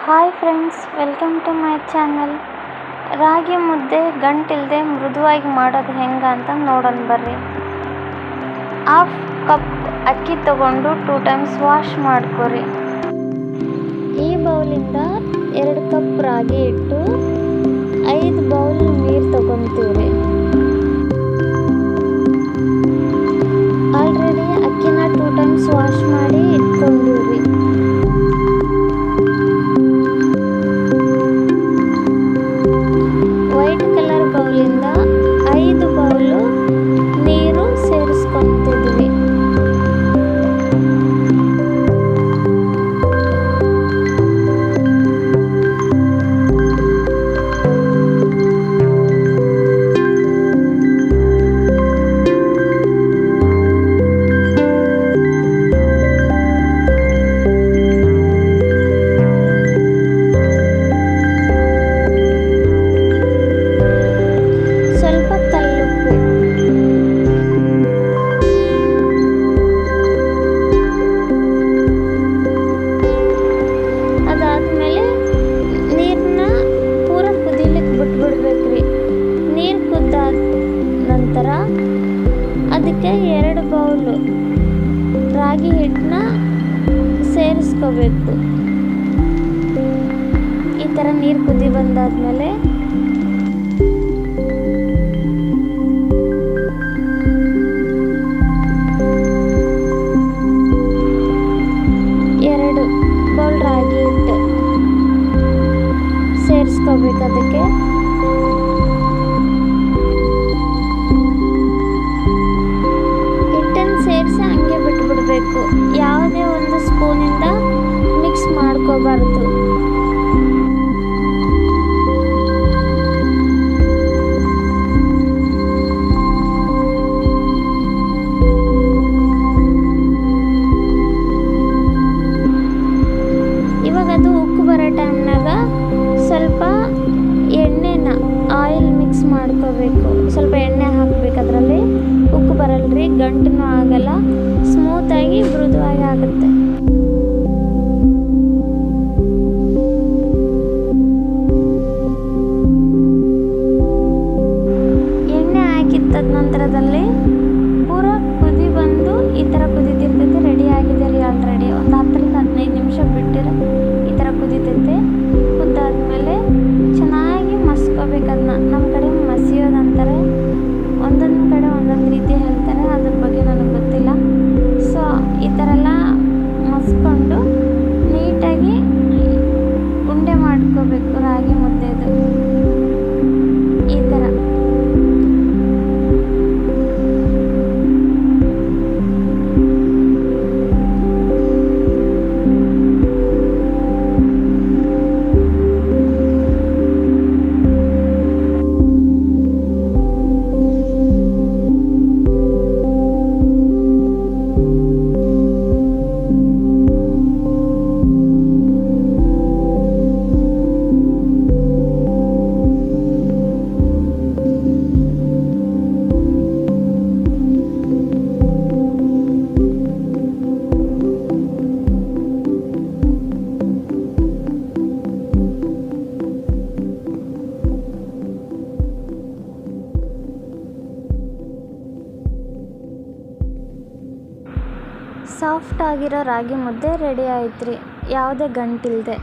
Hi friends, welcome to my channel. ರಾಗಿ ಮುದ್ದೆ ಗಂಟಿಲ್ಲದೆ ಮೃದುವಾಗಿ ಮಾಡೋದು ಹೆಂಗೆ ಅಂತ ನೋಡೋಣ ಬರ್ರಿ. ಹಾಫ್ ಕಪ್ ಅಕ್ಕಿ ತಗೊಂಡು 2 ಟೈಮ್ಸ್ ವಾಶ್ ಮಾಡ್ಕೊರಿ. ಈ ಬೌಲಿಂದ 2 ಕಪ್ ರಾಗಿ ಇಟ್ಟು 5 ಬೌಲ್ ನೀರು ತಗೊತೀವ್ರಿ. ಆಲ್ರೆಡಿ ಅಕ್ಕಿನ 2 ಟೈಮ್ಸ್ ವಾಶ್ ಮಾಡಿ ಇಟ್ಕೊಂಡಿವ್ರಿ. ವೈಟ್ ಕಲರ್ ಬೌಲಿಂದ 5 ಬೌಲು ನೀರು ಸೇರಿಸ್ಕೊತಿದ್ವಿ. ನೀರು ಕುದ್ದಾದ ನಂತರ ಅದಕ್ಕೆ 2 ಬೌಲು ರಾಗಿ ಹಿಟ್ಟನ್ನ ಸೇರಿಸ್ಕೋಬೇಕು. ಈ ಥರ ನೀರು ಕುದಿ ಬಂದಾದ್ಮೇಲೆ ಎರಡು ಬೌಲ್ ರಾಗಿ ಹಿಟ್ಟು ಸೇರಿಸ್ಕೋಬೇಕು. ಅದಕ್ಕೆ ಸೇರಿಸಿ ಹಂಗೆ ಬಿಟ್ಬಿಡ್ಬೇಕು. ಯಾವುದೇ ಒಂದು ಸ್ಪೂನಿಂದ ಮಿಕ್ಸ್ ಮಾಡ್ಕೋಬಾರ್ದು. ಇವಾಗ ಅದು ಉಕ್ಕು ಬರೋ ಟೈಮ್ನಾಗ ಸ್ವಲ್ಪ ಎಣ್ಣೆನ ಆಯಿಲ್ ಮಿಕ್ಸ್ ಮಾಡ್ಕೋಬೇಕು. ಸ್ವಲ್ಪ ಎಣ್ಣೆ ಹಾಕ್ಬೇಕು. ಅದರಲ್ಲಿ ಉಕ್ಕು ಬರಲ್ರಿ, ಗಂಟು ಆಗಲ್ಲ, ಸ್ಮೂತಾಗಿ ಮೃದುವಾಗಿ ಆಗುತ್ತೆ. ಎಣ್ಣೆ ಹಾಕಿದ ನಂತರದಲ್ಲಿ ಪೂರ ಕುದಿ ಬಂದು ಈ ಥರ ಕುದಿತಿರ್ತೈತೆ. ರೆಡಿ ಆಗಿದೆ ರೀ. ಆಲ್ರೆಡಿ ಒಂದು 10ರಿಂದ 15 ನಿಮಿಷ ಬಿಟ್ಟಿರ ಈ ಥರ ಕುದಿತೈತೆ. ಕುದ್ದಾದ್ಮೇಲೆ ಚೆನ್ನಾಗಿ ಮಸ್ಕೋಬೇಕು. ಅದನ್ನ ನಮ್ಮ ಕಡೆ ಮಸಿಯೋದಂತಾರೆ, ಒಂದೊಂದು ಕಡೆ ಒಂದೊಂದು ರೀತಿ ಹೇಳ್ತಾರೆ. ಅದ್ರ ಬಗ್ಗೆ ನನಗೆ ಗೊತ್ತಿಲ್ಲ. ಸೊ ಈ ಥರ ಎಲ್ಲ ಮಸ್ಕೊಂಡು ನೀಟಾಗಿ ಉಂಡೆ ಮಾಡ್ಕೋಬೇಕು ರಾಗಿ ಮುದ್ದೆದು. ಈ ಥರ ಸಾಫ್ಟ್ ಆಗಿರೋ ರಾಗಿ ಮುದ್ದೆ ರೆಡಿ ಆಯ್ತು ರೀ, ಯಾವುದೇ ಗಂಟಿಲ್ಲದೆ.